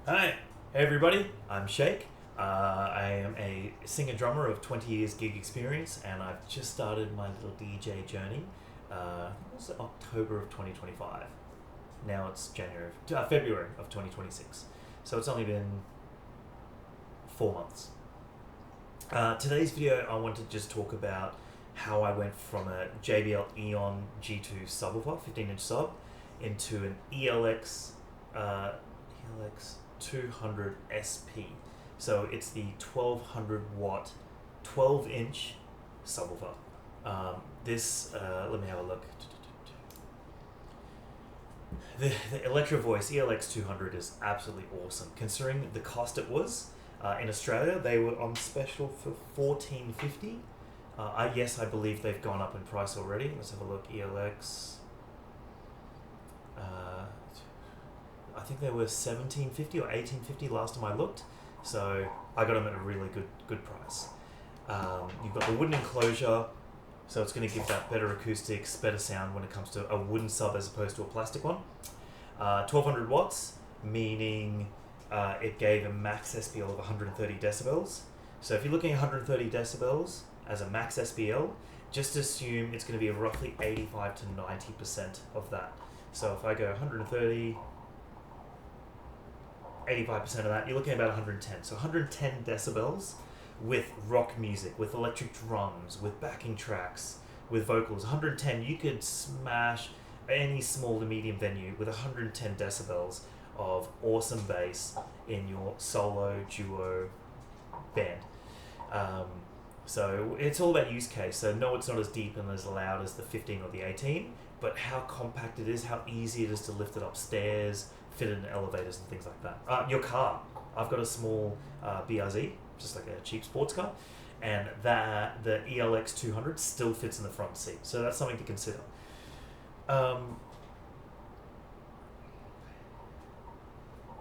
Hi, hey everybody, I'm Shake. I am a singer-drummer of 20 years gig experience, and I've just started my little DJ journey. I think it was October of 2025. Now it's February of 2026. So it's only been 4 months. Today's video, I want to just talk about how I went from a JBL Eon G2 subwoofer, 15-inch sub, into an ELX 200 SP. So it's the 1200 watt 12-inch subwoofer. Let me have a look. The Electro Voice ELX 200 is absolutely awesome. Considering the cost it was, in Australia they were on special for $14.50. Yes, I believe they've gone up in price already. Let's have a look. ELX. I think they were $17.50 or $18.50 last time I looked. So I got them at a really good price. You've got the wooden enclosure, so it's going to give that better acoustics, better sound when it comes to a wooden sub as opposed to a plastic one. 1200 watts, meaning it gave a max SPL of 130 decibels. So if you're looking at 130 decibels as a max SPL, just assume it's going to be roughly 85 to 90% of that. So if I go 130, 85% of that, you're looking at about 110. So 110 decibels with rock music, with electric drums, with backing tracks, with vocals. 110, you could smash any small to medium venue with 110 decibels of awesome bass in your solo, duo, band. So it's all about use case. So no, it's not as deep and as loud as the 15 or the 18, but how compact it is, how easy it is to lift it upstairs, fit it in elevators and things like that. Your car. I've got a small BRZ, just like a cheap sports car, and the ELX 200 still fits in the front seat. So that's something to consider.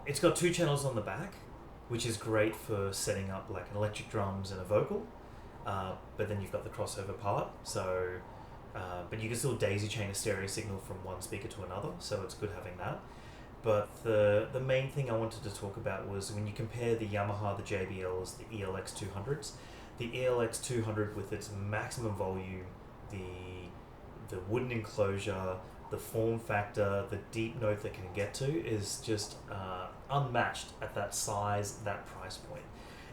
It's got 2 channels on the back, which is great for setting up like an electric drums and a vocal. But then you've got the crossover part. So, but you can still daisy chain a stereo signal from one speaker to another. So it's good having that. But the main thing I wanted to talk about was when you compare the Yamaha, the JBLs, the ELX 200s, the ELX 200 with its maximum volume, the wooden enclosure, the form factor, the deep note that can get to is just unmatched at that size, that price point.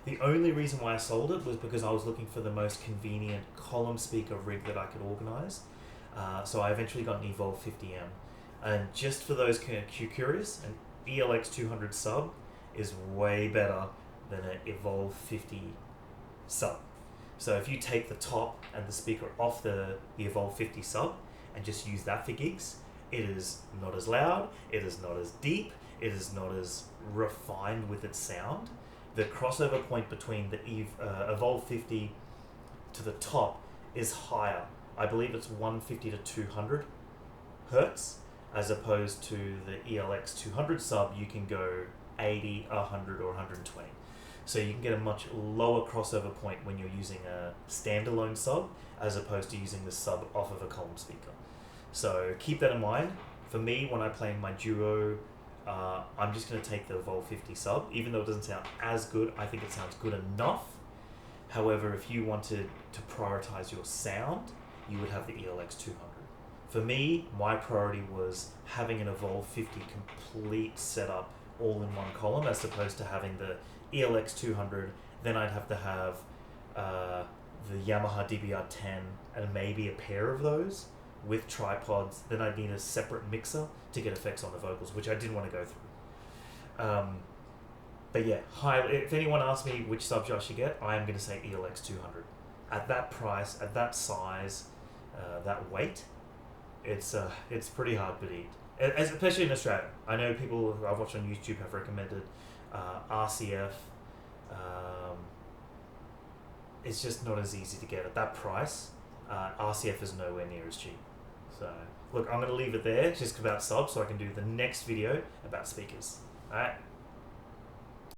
The only reason why I sold it was because I was looking for the most convenient column speaker rig that I could organize. So I eventually got an Evolve 50M. And just for those curious, an ELX 200 sub is way better than an Evolve 50 sub. So if you take the top and the speaker off the Evolve 50 sub and just use that for gigs, it is not as loud, it is not as deep, it is not as refined with its sound. The crossover point between the Evolve 50 to the top is higher. I believe it's 150 to 200 hertz. As opposed to the ELX 200 sub, you can go 80, 100, or 120. So you can get a much lower crossover point when you're using a standalone sub, as opposed to using the sub off of a column speaker. So keep that in mind. For me, when I play my duo, I'm just going to take the Evolve 50 sub. Even though it doesn't sound as good, I think it sounds good enough. However, if you wanted to prioritize your sound, you would have the ELX 200. For me, my priority was having an Evolve 50 complete setup all in one column, as opposed to having the ELX 200. Then I'd have to have the Yamaha DBR10 and maybe a pair of those with tripods. Then I'd need a separate mixer to get effects on the vocals, which I didn't want to go through. But yeah, if anyone asks me which subs I should get, I am going to say ELX 200. At that price, at that size, that weight, it's pretty hard to beat, especially in Australia. I know people who I've watched on YouTube have recommended RCF. It's just not as easy to get at that price. RCF is nowhere near as cheap. So look, I'm going to leave it there just about subs so I can do the next video about speakers. Alright.